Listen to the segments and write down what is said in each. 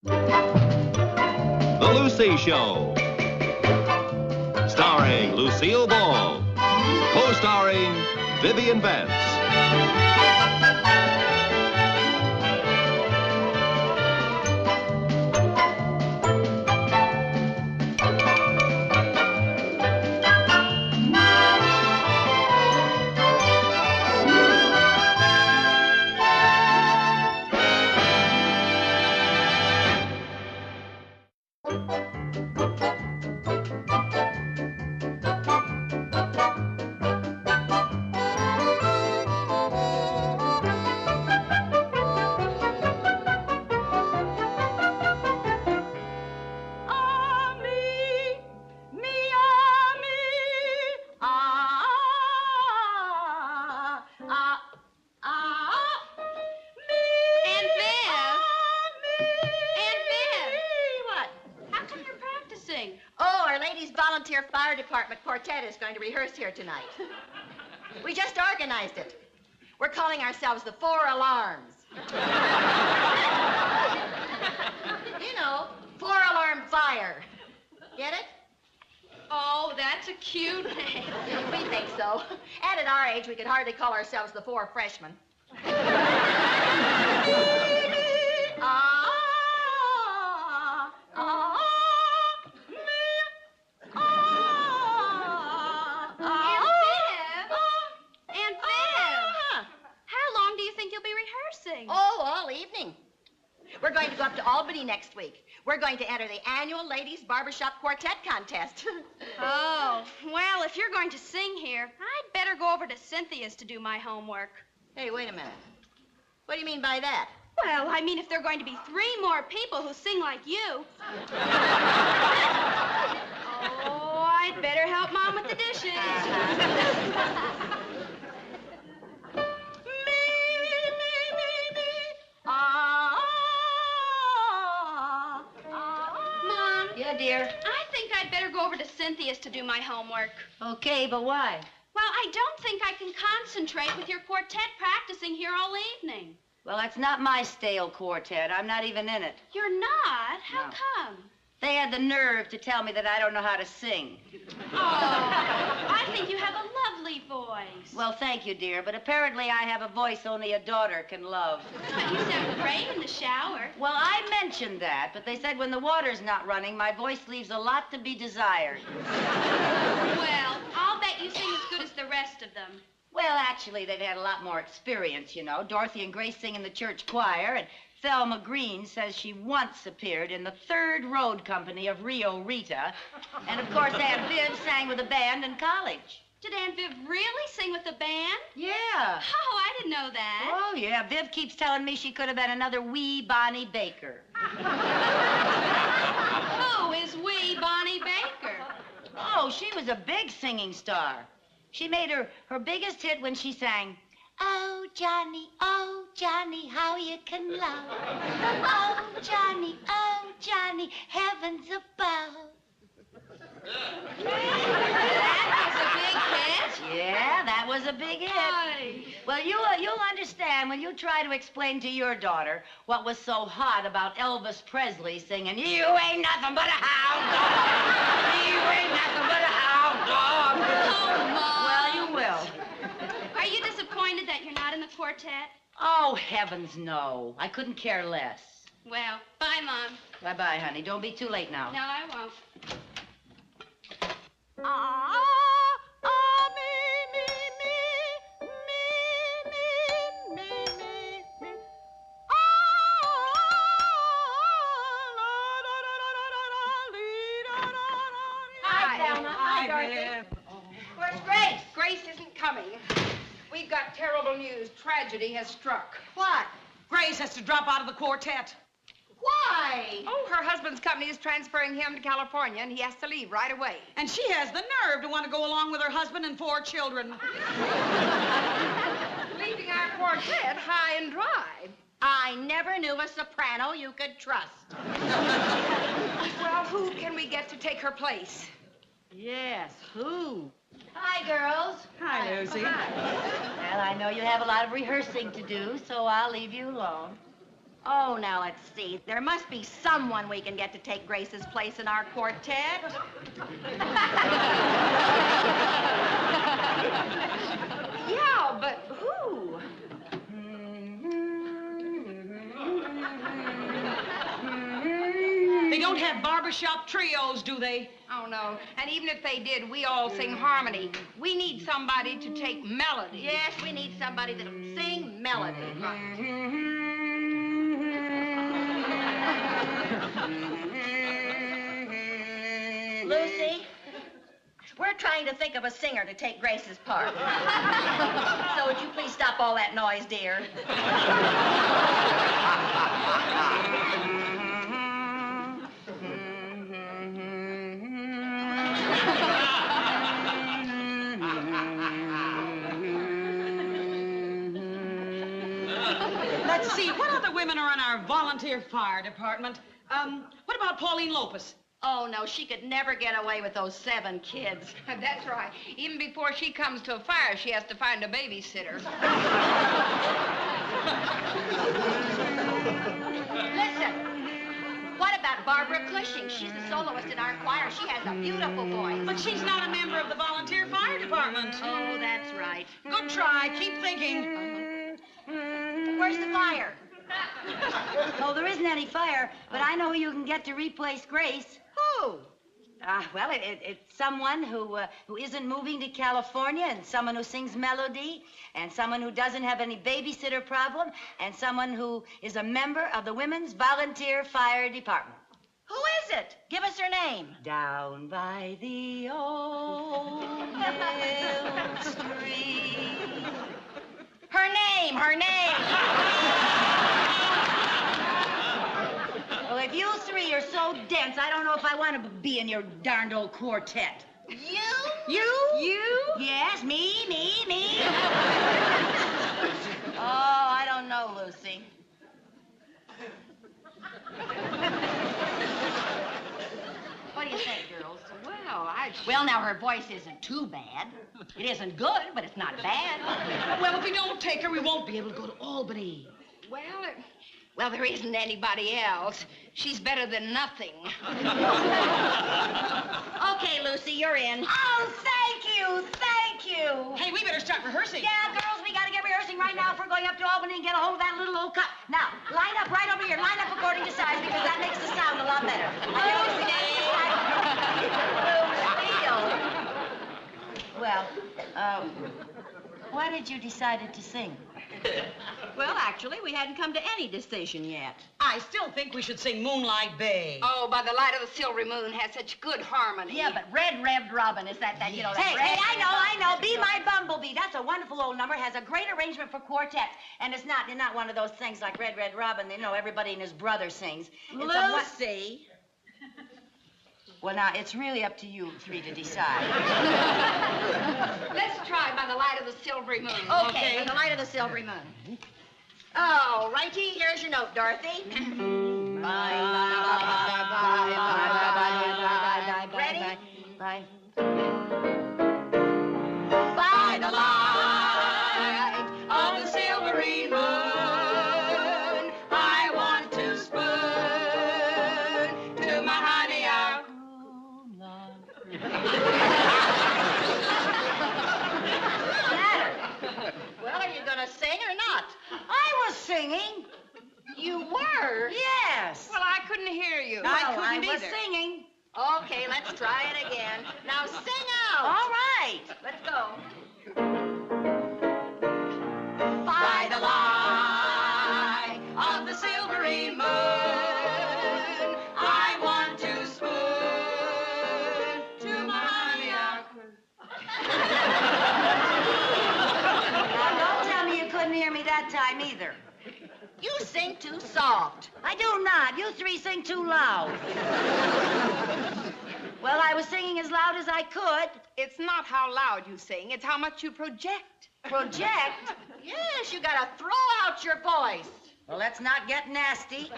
The Lucy Show. Starring Lucille Ball. Co-starring Vivian Vance. Fire Department Quartet is going to rehearse here tonight. We just organized it. We're calling ourselves the 4 Alarms. You know, 4-alarm fire. Get it? Oh, that's a cute name. We think so. And at our age, we could hardly call ourselves the 4 Freshmen. Oh, all evening. We're going to go up to Albany next week. We're going to enter the annual Ladies Barbershop Quartet contest. Oh, well, if you're going to sing here, I'd better go over to Cynthia's to do my homework. Hey, wait a minute. What do you mean by that? Well, I mean if there are going to be 3 more people who sing like you. Oh, I'd better help Mom with the dishes. Yeah, dear? I think I'd better go over to Cynthia's to do my homework. Okay, but why? Well, I don't think I can concentrate with your quartet practicing here all evening. Well, that's not my stale quartet. I'm not even in it. You're not? How No. come? They had the nerve to tell me that I don't know how to sing. Oh, I think you have a lovely voice. Well, thank you, dear, but apparently I have a voice only a daughter can love. But you sound great in the shower. Well, I mentioned that, but they said when the water's not running, my voice leaves a lot to be desired. Well, I'll bet you sing as good as the rest of them. Well, actually, they've had a lot more experience, you know. Dorothy and Grace sing in the church choir, and Thelma Green says she once appeared in the 3rd Road Company of Rio Rita. And, of course, Aunt Viv sang with a band in college. Did Aunt Viv really sing with the band? Yeah. Oh, I didn't know that. Oh, yeah. Viv keeps telling me she could have been another wee Bonnie Baker. Who is wee Bonnie Baker? Oh, she was a big singing star. She made her biggest hit when she sang, oh, Johnny, how you can love. Oh, Johnny, heavens above. That was a big hit? Yeah, that was a big hit. Aye. Well, you'll understand when you try to explain to your daughter what was so hot about Elvis Presley singing, you ain't nothing but a hound dog. You ain't nothing but a hound dog. Oh, Mom. Well, you will. Are you disappointed that you're not in the quartet? Oh, heavens, no. I couldn't care less. Well, bye, Mom. Bye-bye, honey. Don't be too late now. No, I won't. Hi, Thelma. Hi, Dorothy. Where's Grace? Grace isn't coming. We've got terrible news. Tragedy has struck. What? Grace has to drop out of the quartet. Why? Oh, her husband's company is transferring him to California, and he has to leave right away. And she has the nerve to want to go along with her husband and 4 children. Leaving our quartet high and dry. I never knew a soprano you could trust. Well, who can we get to take her place? Yes, who? Hi, girls. Hi, Lucy. Well, I know you have a lot of rehearsing to do, so I'll leave you alone. Oh, now let's see. There must be someone we can get to take Grace's place in our quartet. Yeah, but who? They don't have barbershop trios, do they? Oh, no. And even if they did, we all sing harmony. We need somebody to take melody. Yes, we need somebody that'll sing melody. Lucy, we're trying to think of a singer to take Grace's part. So would you please stop all that noise, dear? Let's see, what other women are in our volunteer fire department? What about Pauline Lopez? Oh, no, she could never get away with those 7 kids. That's right. Even before she comes to a fire, she has to find a babysitter. Listen, what about Barbara Cushing? She's the soloist in our choir. She has a beautiful voice. But she's not a member of the volunteer fire department. Oh, that's right. Good try. Keep thinking. Where's the fire? Oh, there isn't any fire, but I know who you can get to replace Grace. Who? Well, it's someone who isn't moving to California, and someone who sings melody, and someone who doesn't have any babysitter problem, and someone who is a member of the Women's Volunteer Fire Department. Who is it? Give us her name. Down by the old mill stream. Her name, her name. Well, if you 3 are so dense, I don't know if I want to be in your darned old quartet. You? You? Yes, me. Oh, I don't know, Lucy. What do you think, girls? Well, now, her voice isn't too bad. It isn't good, but it's not bad. Well, if we don't take her, we won't be able to go to Albany. Well, there isn't anybody else. She's better than nothing. Okay, Lucy, you're in. Oh, thank you. Hey, we better start rehearsing. Yeah, girls, we gotta get rehearsing right now if we're going up to Albany and get a hold of that little old cup. Now, line up right over here. Line up according to size, because that makes the sound a lot better. Well, why did you decide to sing? Well, actually, we hadn't come to any decision yet. I still think we should sing Moonlight Bay. Oh, by the light of the silvery moon has such good harmony. Yeah, but Red Revved Robin, is that you know, that Hey, I know. Be My Bumblebee. That's a wonderful old number. Has a great arrangement for quartets. And it's not one of those things like Red Red Robin, you know, everybody and his brother sings. Lucy. Well, now, it's really up to you 3 to decide. Let's try by the light of the silvery moon. Okay, by the light of the silvery moon. Oh, righty, here's your note, Dorothy. Ready? Bye. By the light of the silvery moon, I want to spoon to my honey our Well, are you gonna sing or not? I was singing. You were? Yes. Well, I couldn't hear you. I was singing. Okay, let's try it again. Now sing out. All right. Let's go. By the light of the silvery moon, I want to spoon to my honey. Now, don't tell me you couldn't hear me that time either. You sing too soft. I do not. You 3 sing too loud. Well, I was singing as loud as I could. It's not how loud you sing, it's how much you project. Project? Yes, you gotta throw out your voice. Well, let's not get nasty.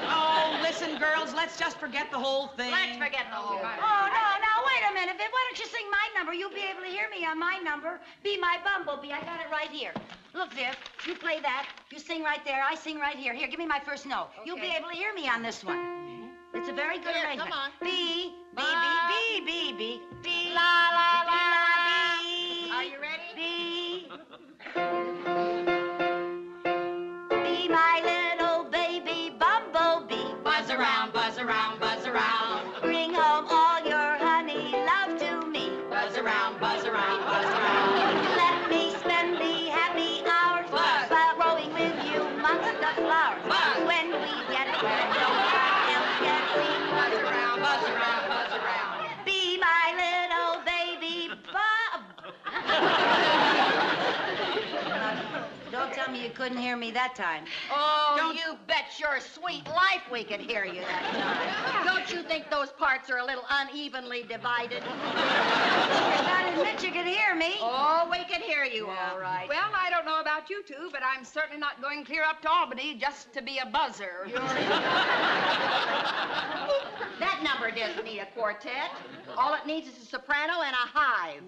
Oh, listen, girls, let's just forget the whole thing. Let's forget the whole thing. Oh, no, wait a minute. Why don't you sing my number? You'll be able to hear me on my number. Be My Bumblebee. I got it right here. Look, Viv, you play that. You sing right there. I sing right here. Here, give me my first note. Okay. You'll be able to hear me on this one. It's a very good Here, arrangement. come on. B, B, B, B, B, B, B, La, la, la, B. Are you ready? B. Be my little baby bumblebee. Buzz around, buzz around, buzz around. Bring home all your honey love to me. Buzz around, buzz around, buzz around. Let me spend the happy hours Buzz. while growing with you amongst the flowers. Buzz. When we get there, no one else can see. Buzz around, buzz around, buzz around. Be my little baby bub. Don't tell me you couldn't hear me that time. Oh, you bet your sweet life we could hear you that time. Don't you think those parts are a little unevenly divided? You gotta admit you could hear me. Oh, we can hear you, Yeah. all right. Well, I don't know about you two, but I'm certainly not going clear up to Albany just to be a buzzer. That number doesn't need a quartet. All it needs is a soprano and a hive.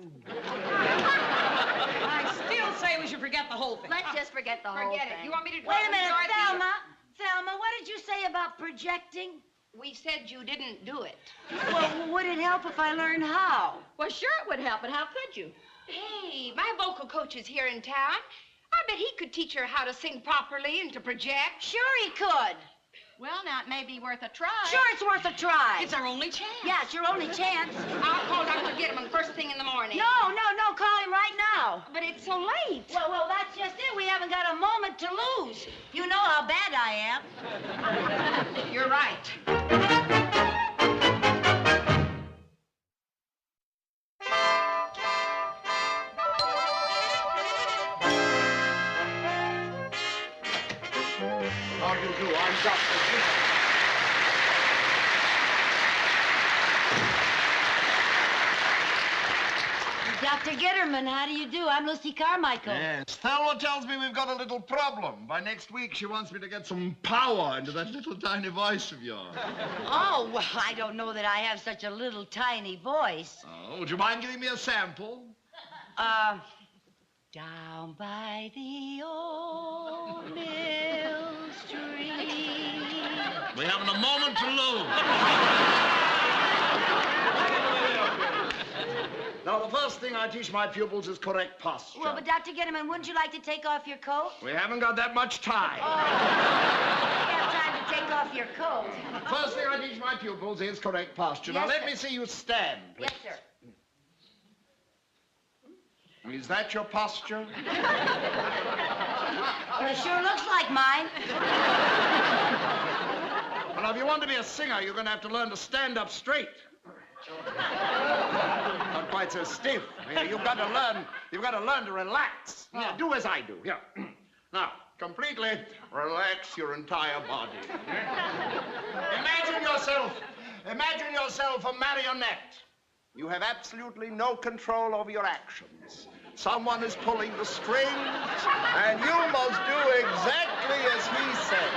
I still say we should forget the whole thing. Let's just forget the whole Forget thing. it. You want me to Wait a minute, enjoy the- Thelma. Thelma, what did you say about projecting? We said you didn't do it. Well, would it help if I learned how? Well, sure it would help, but how could you? Hey, my vocal coach is here in town. I bet he could teach her how to sing properly and to project. Sure he could. Well, now it may be worth a try. Sure it's worth a try. It's our only chance. Yeah, it's your only chance. I'll call Dr. Gitman first thing in the morning. No, call him right now. But it's so late. Well, that's just it. We haven't got a moment to lose. You know how bad I am. You're right. How do you do? I'm Dr. Gitman. Dr. Gitterman, how do you do? I'm Lucy Carmichael. Yes, Thelma tells me we've got a little problem. By next week, she wants me to get some power into that little tiny voice of yours. Oh, well, I don't know that I have such a little tiny voice. Oh, would you mind giving me a sample? Down by the old mill stream. We haven't a moment to lose. Now, the first thing I teach my pupils is correct posture. Well, but Dr. Gitterman, wouldn't you like to take off your coat? We haven't got that much time. You have time to take off your coat. First thing I teach my pupils is correct posture. Now, Yes, let sir. me see you stand, please. Yes, sir. Is that your posture? Well, it sure looks like mine. Well, now, if you want to be a singer, you're going to have to learn to stand up straight. Not quite so stiff. You've got to learn to relax. Oh. Yeah, do as I do. Here. Now, completely relax your entire body. Imagine yourself a marionette. You have absolutely no control over your actions. Someone is pulling the strings, and you must do exactly as he says.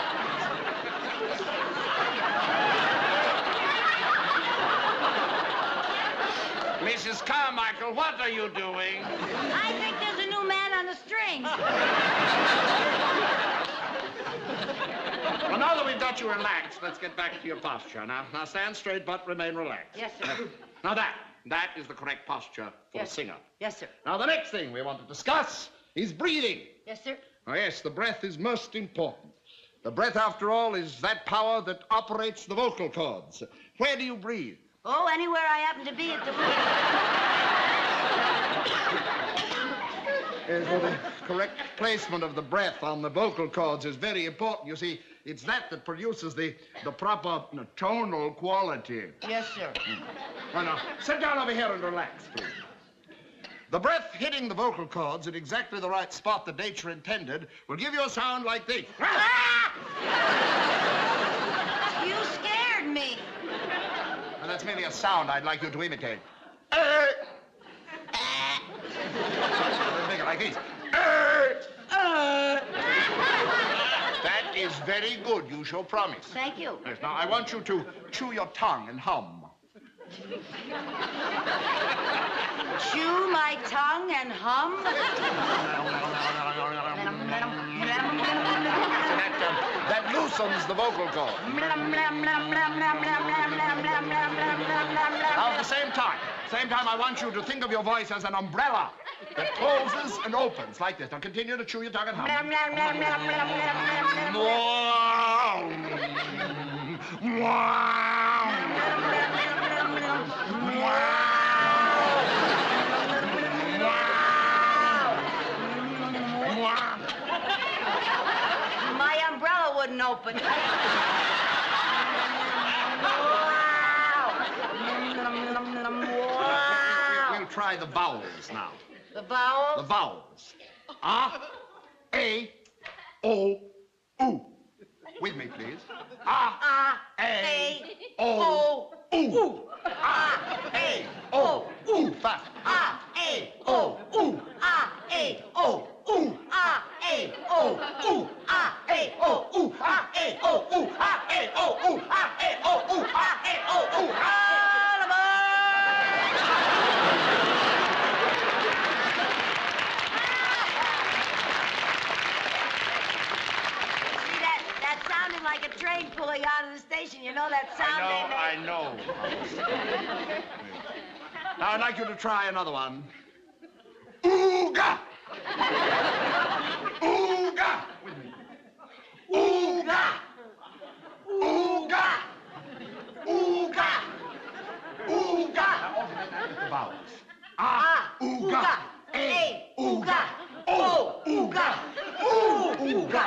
Mrs. Carmichael, what are you doing? I think there's a new man on the strings. Well, now that we've got you relaxed, let's get back to your posture. Now stand straight, but remain relaxed. Yes, sir. Now that is the correct posture for Yes. a singer. Yes, sir. Now, the next thing we want to discuss is breathing. Yes, sir. Oh, yes, the breath is most important. The breath, after all, is that power that operates the vocal cords. Where do you breathe? Oh, anywhere I happen to be at the moment. Yes, well, the correct placement of the breath on the vocal cords is very important. You see, it's that produces the proper tonal quality. Yes, sir. Well, now, sit down over here and relax, please. The breath hitting the vocal cords at exactly the right spot that nature intended will give you a sound like this. You scared me. And that's merely a sound I'd like you to imitate. Make it like this. That is very good. You shall promise. Thank you. Yes, now, I want you to chew your tongue and hum. Chew my tongue and hum? That loosens the vocal cord. Now, at the same time, I want you to think of your voice as an umbrella that closes and opens like this. Now, continue to chew your tongue and hum. My umbrella wouldn't open. We'll try the vowels now. The vowels? The vowels. A, O, U. With me, please. A, O, U. A, O, U. Fast. A, O, U. A, O, U. A, O, U. A, O, U. A, O, U. A, O, U. A, O, U. A, O, U. Like a train pulling out of the station. You know that sound they make? I know. Now, I'd like you to try another one. Ooga! Ooga! With me. Ooga! Ooga! Ooga! Ooga! The vowels. A, ooga. A, ooga. O, ooga. Oo, ooga.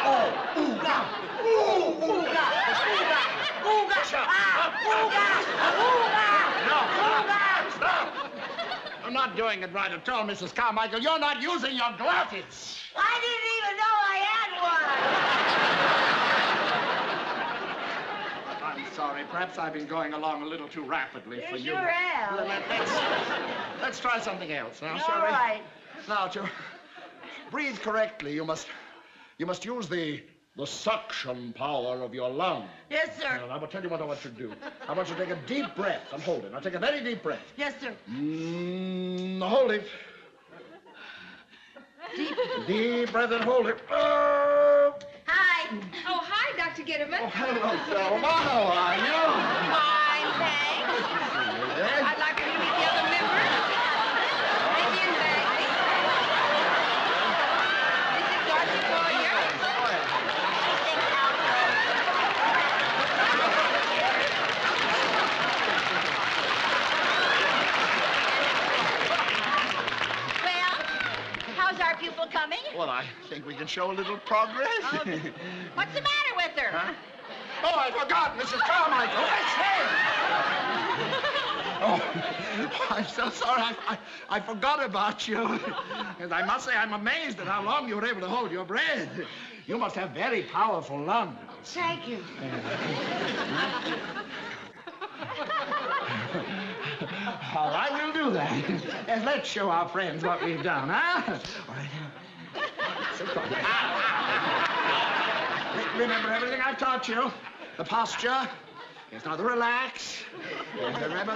Oh, ooga! Ooh, ooga! Ooga! Ooga! Ooga! Ooga! No! Ooga! Stop! You're not doing it right at all, Mrs. Carmichael. You're not using your glasses. I didn't even know I had one. I'm sorry. Perhaps I've been going along a little too rapidly for you. You sure have. Let's try something else now, shall All we? right. Now, to breathe correctly, you must use the suction power of your lungs. Yes, sir. Now, I will tell you what I want you to do. I want you to take a deep breath and hold it. Now, take a very deep breath. Yes, sir. Hold it. Deep breath and hold it. Hi. Oh, hi, Dr. Gitterman. Oh, hello, Selma. How are you? Fine, thanks. I'd like for you to meet the other members. Maybe in Bagley. This is Dorothy Boyer. Well, how's our pupil coming? Well, I think we can show a little progress. What's the matter with her? Huh? Oh, I forgot, Mrs. Carmichael. Oh, I'm so sorry. I forgot about you. And I must say, I'm amazed at how long you were able to hold your breath. You must have very powerful lungs. Thank you. All right, we'll do that. And let's show our friends what we've done, huh? All right. Remember everything I've taught you. The posture. Yes, now the relax. Remember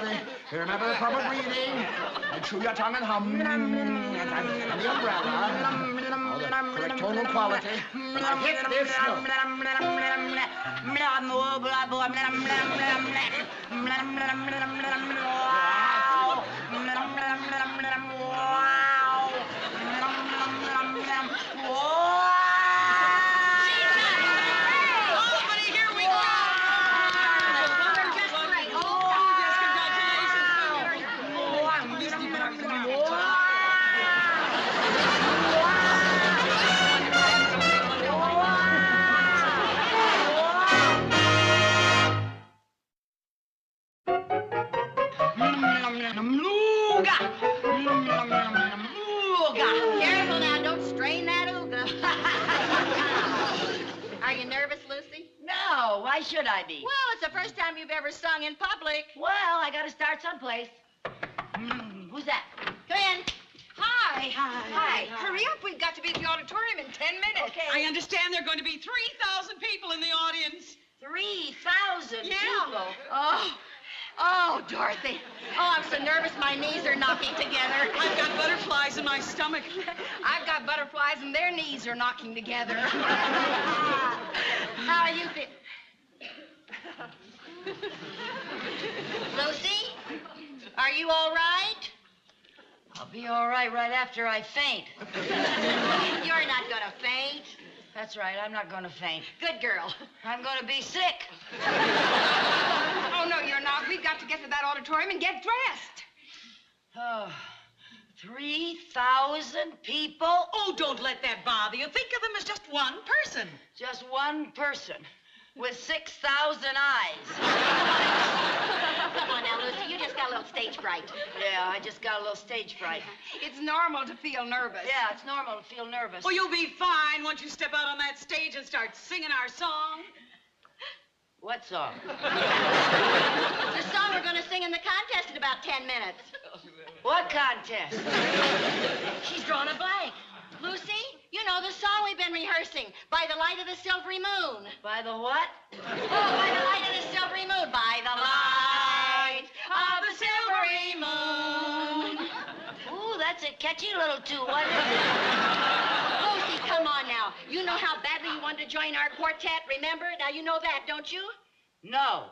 the proper breathing. And chew your tongue and hum. And the umbrella. Oh, the correct tonal quality. Now hit this note. Careful now, don't strain that ooga. Are you nervous, Lucy? No, why should I be? Well, it's the first time you've ever sung in public. Well, I gotta start someplace. Who's that? Come in. Hi. Hi. Hurry up. We've got to be at the auditorium in 10 minutes. Okay. I understand there are going to be 3,000 people in the audience. 3,000 Yeah. people. Oh, Oh, Dorothy. Oh, I'm so nervous my knees are knocking together. I've got butterflies in my stomach. I've got butterflies and their knees are knocking together. How are you Lucy? Are you all right? I'll be all right after I faint. You're not gonna faint. That's right, I'm not going to faint. Good girl. I'm going to be sick. Oh, no, you're not. We've got to get to that auditorium and get dressed. Oh, 3,000 people? Oh, don't let that bother you. Think of them as just one person. Just one person with 6,000 eyes. Come on now, Lucy. You just got a little stage fright. Yeah, I just got a little stage fright. It's normal to feel nervous. Yeah, it's normal to feel nervous. Oh, you'll be fine once you step out on that stage and start singing our song. What song? The song we're going to sing in the contest in about 10 minutes. What contest? She's drawn a blank. Lucy, you know the song we've been rehearsing, By the Light of the Silvery Moon. By the what? Oh, by the light of the silvery moon. By the light of the silvery moon. Ooh, that's a catchy little tune. What is it? Lucy, come on now. You know how badly you wanted to join our quartet, remember? Now you know that, don't you? No.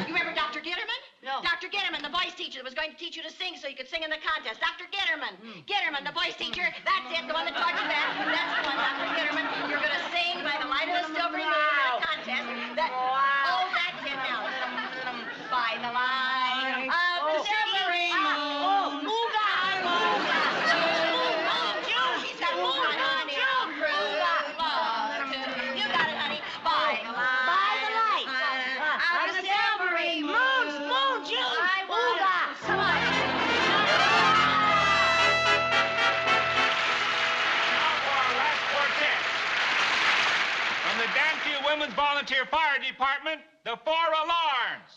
You remember Dr. Gitterman? No. Dr. Gitterman, the voice teacher that was going to teach you to sing so you could sing in the contest. Dr. Gitterman. Gitterman, the voice teacher. That's it, the one that taught you that. That's the one, Dr. Gitterman. You're going to sing By the Light of the Silvery Moon in a contest. Oh, that's it now. By the light of the silvery moon. Oh, ooga. She's got moon on it. You got it, honey. By the light. Come on. From the Danfield Women's Volunteer Fire Department, the 4 alarms.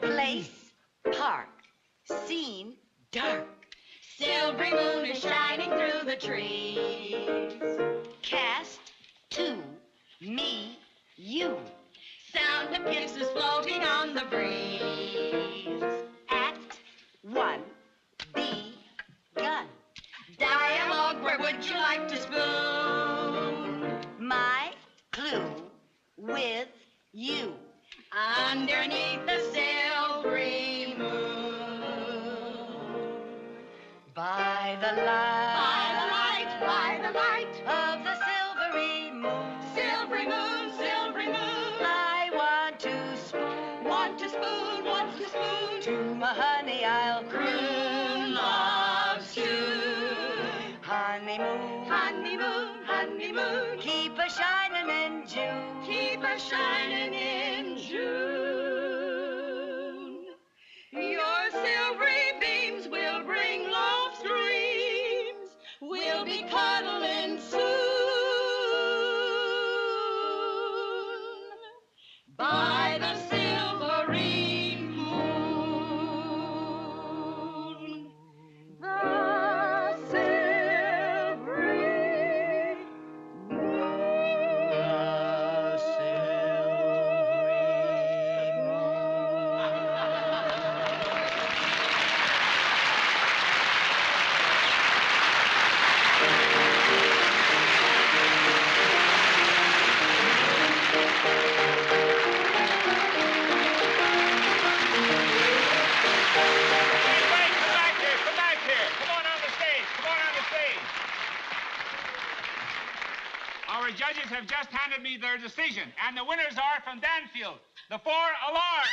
Place, park, scene, dark. Silvery moon is shining through the trees. Cast, to, me, you. Sound of kisses floating on the breeze. Act 1, begun. Dialogue, where would you like to spoon? My clue with you. Underneath the silvery moon. By the light, by the light of the silvery moon. Silvery moon, silvery moon. I want to spoon. Want to spoon, want to spoon. To my honey I'll Croon loves you. Honeymoon, Honeymoon, honeymoon. keep a shining in June. Keep her shining in June. Your silvery beams will bring love's dreams. We'll be cuddling soon. By the silvery moon. The silvery Wait, come back here, come back here. Come on the stage, come on the stage. Our judges have just handed me their decision, and the winners are from Danfield, the 4 alarms.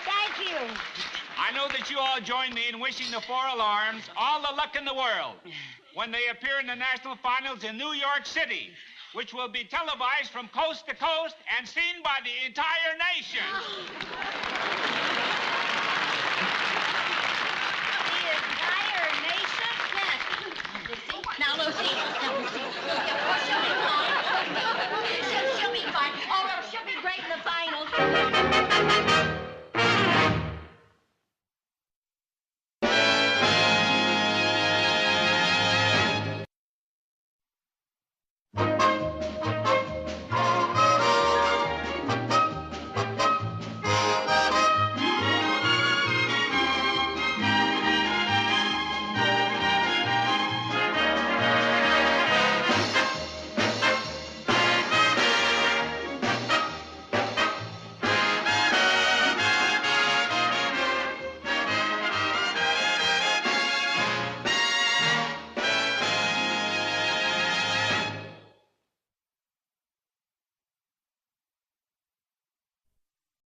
Thank you. I know that you all join me in wishing the 4 alarms all the luck in the world when they appear in the national finals in New York City, which will be televised from coast to coast and seen by the entire nation.